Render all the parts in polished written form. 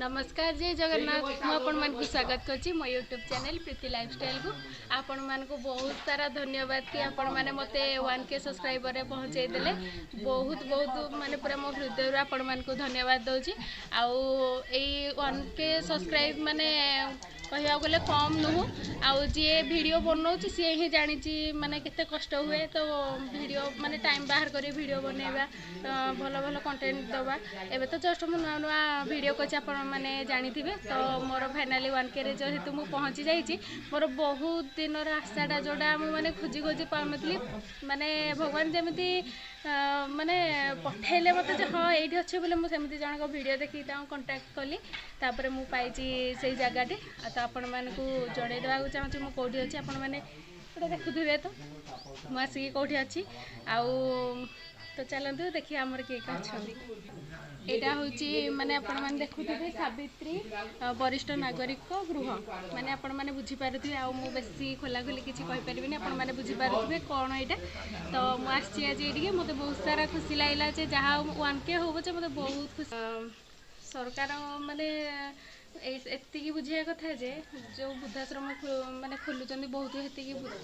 नमस्कार जय जगन्नाथ मुझे स्वागत करछि मो यूट्यूब चैनल प्रीति लाइफस्टाइल को आपण मान को बहुत सारा धन्यवाद कि आपण माने मते 1K सब्सक्राइबर पहुँचे देले बहुत बहुत माने पूरा मो हृदय आपण मान को धन्यवाद दउछि आउ एई 1K सब्सक्राइब माने कहया गले कम नुह आउ जे वीडियो बनौछि से ही जानि माने केते कष्ट हुए तो वीडियो माने टाइम बाहर करी वीडियो बनेबा भलो भलो कंटेंट दबा एबे तो जस्ट मु नुआ नुआ वीडियो करछि आपण माने जानिथिबे तो मोर फाइनाली 1K रे जेहेतु मु पहुँची जाइछि मोर बहुत दिन आशाटा जोड़ा मु माने खोजी खोजी पाउनथली माने भगवान जेमिति माने पठेले मते जे हाँ एठी अछि बोले मु सेमिति जण को वीडियो देखि ता कांटेक्ट कली तापर मु पाइछि सेही जगाटी तो आपण मानकु जणै देबाकू चाहूछि मु कोठी अछि आपण माने गोटे देखुथिबे तो मु आसी कोठी अछि आउ तो चलतु देखिए आमर किए यहाँ हूँ माने आपण मैंने देखुथे सावित्री वरिष्ठ नागरिक गृह माने आपण मैंने बुझीपारे आउ मु बेसी खोला खोली किसी कहीपरि आपण मैंने बुझीपारे कौन यहाँ तो मुझे आज ये मत बहुत सारा खुशी लगे जे जहाँ 1K हो मत बहुत खुशी सरकार माने एति बुझा कथा जे जो वृद्धाश्रम माने खोलुचंदी बहुत हेति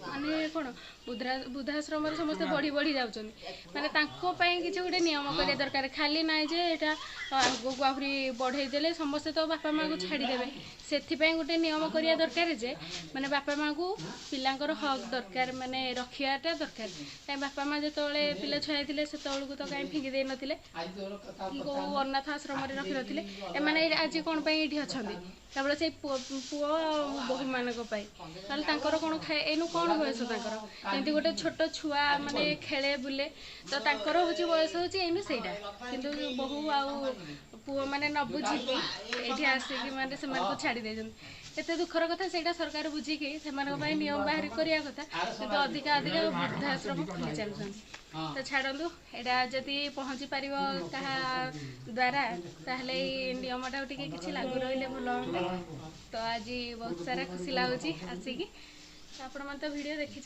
माने कोन वृद्धाश्रम समस्त बढ़ी बढ़ी जाउचंदी माने तांको पई किछ गोटे नियम करे दरकार खाली नाइ जे एटा आगो आहुरी बढ़ाई देले समस्त तो बापा माँ को छाड़ी देबे सेथि पई गोटे नियम करिया दरकार जे माने बापा माँ को पिलांकर हक दरकार माने रखियाटा दरकार काई बापा माँ जतोले पिला छुआ थिले सेतोल को तो काई फिंगी दे नथिले को अनाथ आश्रम रे रखि नथिले ए माने आज कोन पई एठी केवल से पुओ बहु मानक कौन खाए एनु कौन बयस एमती गोटे छोट छुआ माने खेले बुले तो तांकर हूँ बयस हूँ एनु से बहु आउ पुओ मैंने न बुझिकी ये आसिकी माने से छाड़ी दे एते दुखर कथा से सरकार बुझिकी से नियम बाहर करिया कथा किंतु अधिक अधिक वृद्धाश्रम खोली चलुछन तो छाड़ू एटा जदि पहुँची पार क्या द्वारा ताहले नियमटा किसी लागू रही भल तो आज बहुत सारा खुशी लगुच आसिकी आपण मैंने तो वीडियो देखी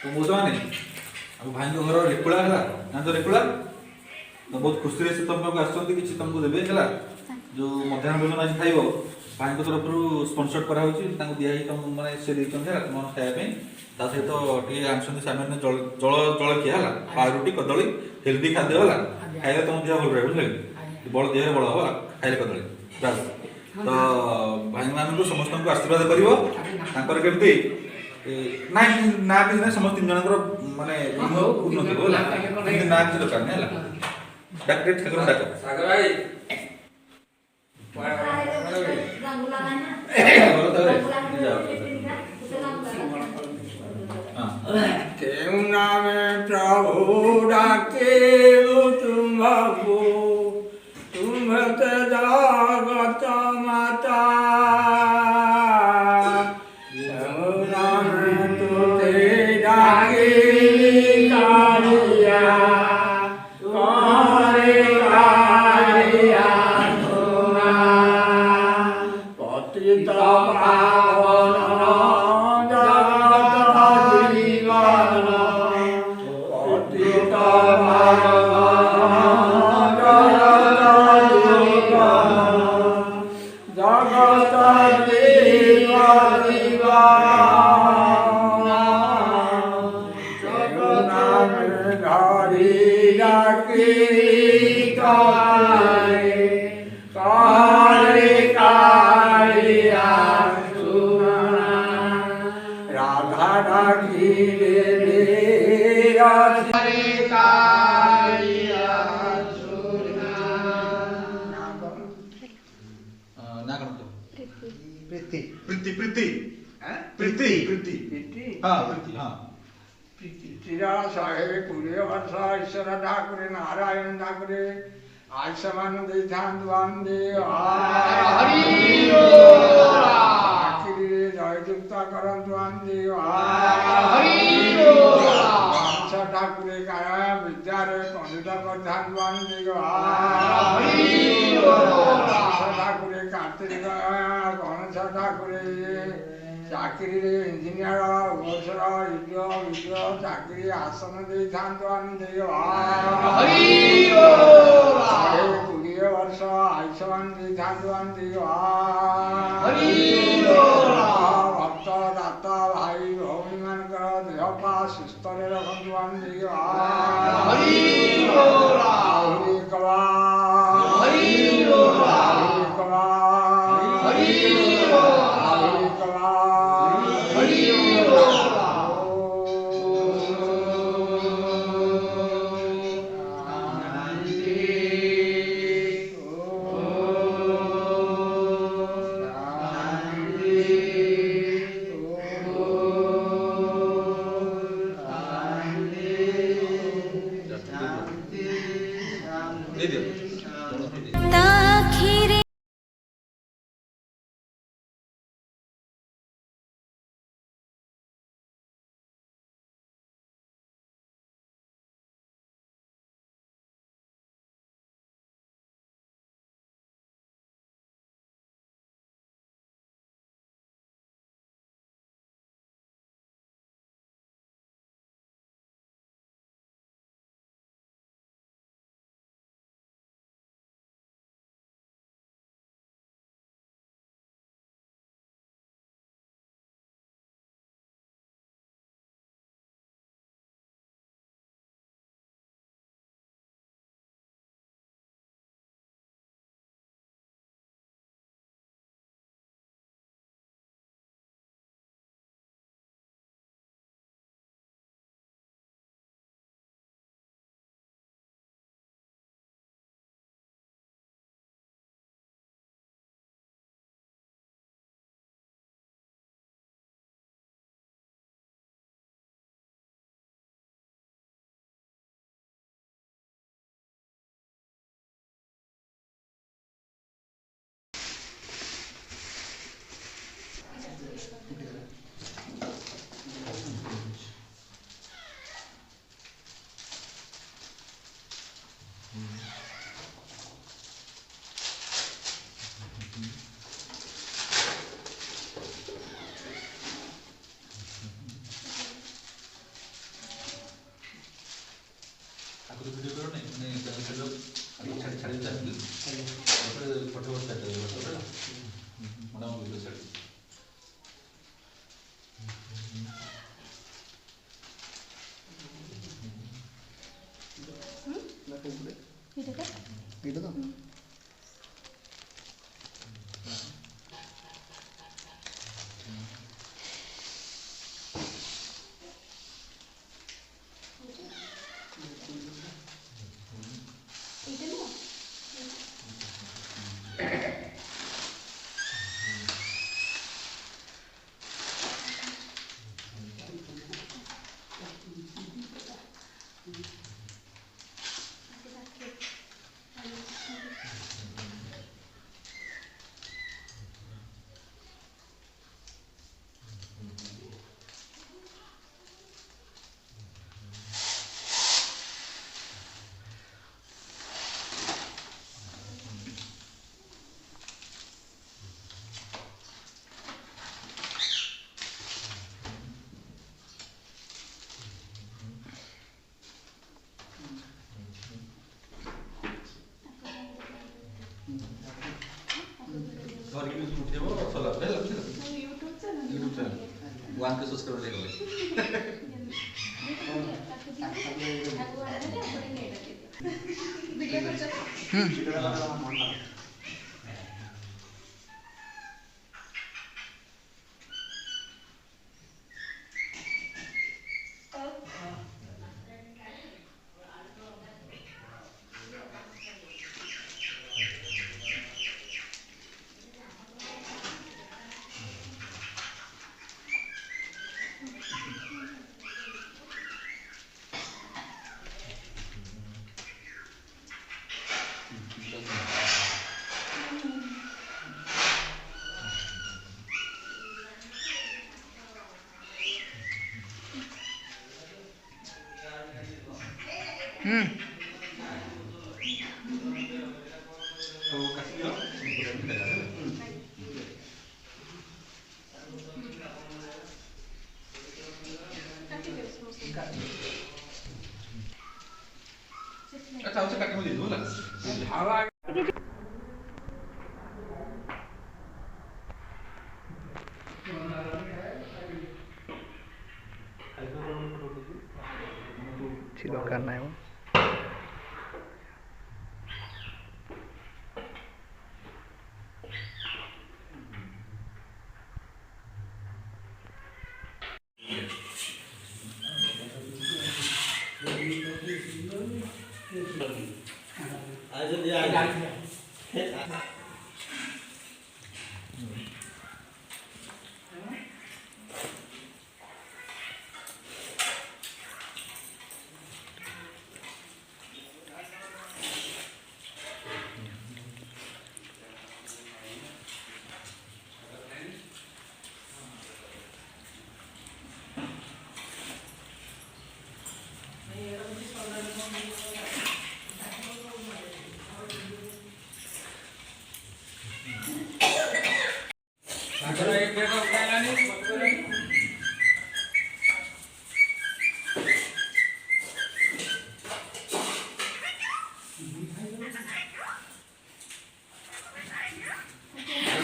तो मुझे अब भाई घर रेकुला है ना तो रेकुला तो बहुत खुशी से तुमको आसती कि तुमको देवे है जो मध्याह्न भोजन आज खाइब भाई तरफ स्पॉन्सर करा दिखाई तुम मैंने से तुम खायापी ता सहित टे आनते सामान्य जलखिया है पाउरुटी कदली हेल्दी खाद्य है खाइले तुम देह भल रहे बुझे बड़ देह बड़ हम खाइले कदली बस तो भाई मान समस्त को आशीर्वाद कर केमती ना ना कि समस्त 3 जनकर माने उन्नति होला ना कि दरकार नहीं होला डाक्टर ठाकुर डाक सागर भाई केउ नाम प्रभु डाके तुम बाबू तुम जगत माता प्रीति प्रीति प्रीति हैं? प्रीति प्रीति प्रीति हाँ प्रीति हाँ प्रीतिरा 120 वर्ष ईश्वर ठाकुरे नारायण ठाकुरे आयुष्मान ଦେଇଥାନ୍ତୁ ବନ୍ଦେ ଚାକିରିରେ ଜୟଯୁକ୍ତ କରନ୍ତୁ ବନ୍ଦେ ଗଣେଶ ଠାକୁରେ କାୟା ବିଦ୍ୟାରେ ପଣ୍ଡିତ କରିଥାନ୍ତୁ ବନ୍ଦେ ଗଣେଶ ଠାକୁରେ କାର୍ତ୍ତିକ ଗଣେଶ ଠାକୁରେ ଚାକିରିରେ ଇଞ୍ଜିନିୟର ଭୁବନେଶ୍ୱର ବିଜୟ ଚାକିରି ଆସନ ଦେଇଥାନ୍ତୁ ବନ୍ଦେ 120 ବର୍ଷ ଆୟୁଷ୍ମାନ ଦେଇଥାନ୍ତୁ ବନ୍ଦେ ଭକ୍ତ ଦାତା ଭାଇ ଭଉଣୀ ମାନଙ୍କର ଦେହ ପା ସୁସ୍ଥରେ ରଖନ୍ତୁ ବନ୍ଦେ दे दे आगु वीडियो करो नहीं मैंने चलो आगु छाड़ी छाड़ी जाती फोटो स्टार्ट करेगा मोटा वीडियो स्टार्ट और ये भी उठे वो चला पहले YouTube चैनल 1 के सब्सक्राइबर देखो ଚାହୁଁଛ କାଟି ମୁଁ ଦେଇଦେବୁ ହେଲା। କିଛି ଦରକାର ନାହିଁ ମ।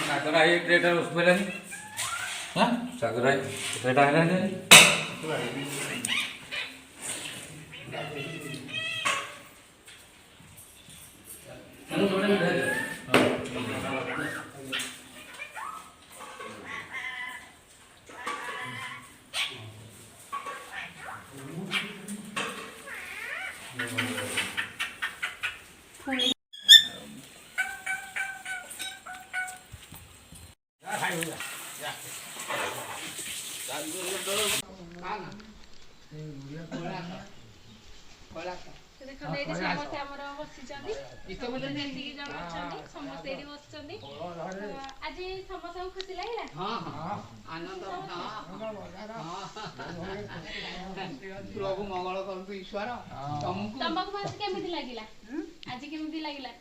सागरा एक ट्रेटर उसमें नहीं हाँ सागरा ट्रेटर है नहीं ଦେଖନ୍ତୁ ଏଇଠି ସମସ୍ତେ ଆମର ବସିଛନ୍ତି, ଯେତିକି ଜଣ ଅଛନ୍ତି ସମସ୍ତେ ଏଇଠି ବସିଛନ୍ତି। ଆଜି ସମସ୍ତଙ୍କୁ ଖୁସି ଲାଗିଲା? ପ୍ରଭୁ ମଙ୍ଗଳ କରନ୍ତୁ ଈଶ୍ୱର ତମକୁ ଆଜି କେମିତି ଲାଗିଲା? ଆଜି କେମିତି ଲାଗିଲା?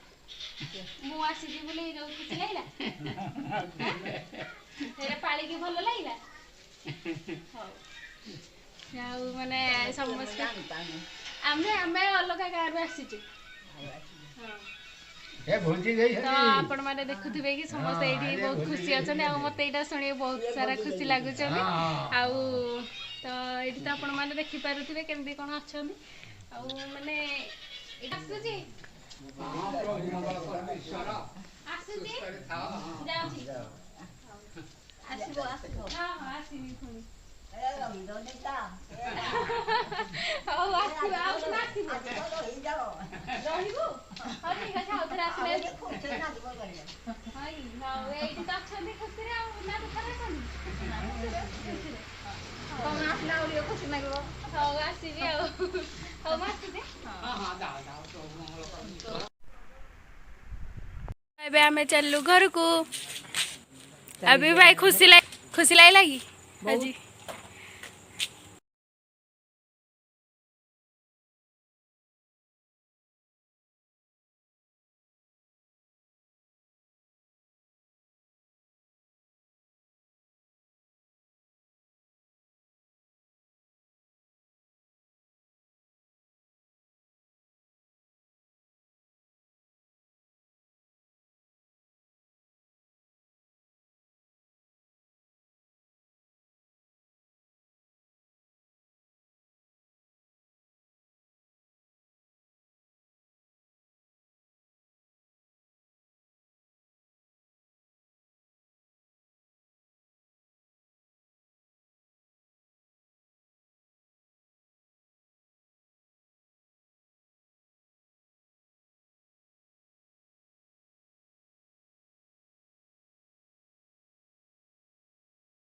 ମୁଁ ଆସିଛି ବୋଲି ଯୋଉ ଖୁସି ଲାଗିଲା? ସେଇଟା ପାଳିକି ଭଲ ଲାଗିଲା? ହଉ ଆଉ ମାନେ ସମସ୍ତେ ଆମେ ଅଲଗା ଗାଁରୁ ଆସିଛୁ। ତ ଆପଣ ମାନେ ଦେଖୁଥିବେ କି ସମସ୍ତେ ଏଇଠି ବହୁତ ଖୁସି ଅଛନ୍ତି ଆଉ ମତେ ଏଇଟା ଶୁଣିକି ବହୁତ ସାରା ଖୁସି ଲାଗୁଛି। ଆଉ ତ ଏଇଠି ତ ଆପଣ ମାନେ ଦେଖିପାରୁଥିବେ କେମିତି କଣ ଅଛନ୍ତି। ଆଉ ମାନେ ଆସୁଛି ଆସୁଛି ଯାଉଛି ଆସିବ ଆସିବ ହଁ ହଁ ଆସିବି ପୁଣି ହଉ ଆସିବ ଆଉ ଥରେ ଆସିବ ରହିବୁ ହଉ ଠିକ ଅଛି ଆଉ ଥରେ ଆସିଲେ ହଉ ଏଇଠି ତ ଅଛନ୍ତି ଖୁସିରେ ଆଉ ନା ଦୁଃଖରେ ଅଛନ୍ତି ଆସିଲା ଆଉ ଟିକେ ଖୁସି ଲାଗିବ। ହଉ ଆସିବି ଆଉ ହଉ ମୁଁ ଆସୁଛି। ଏବେ ଆମେ ଚାଲିଲୁ ଘରକୁ। ଏବେ ଭାଇ ଖୁସି ଲାଗିଲା କି ଆଜି?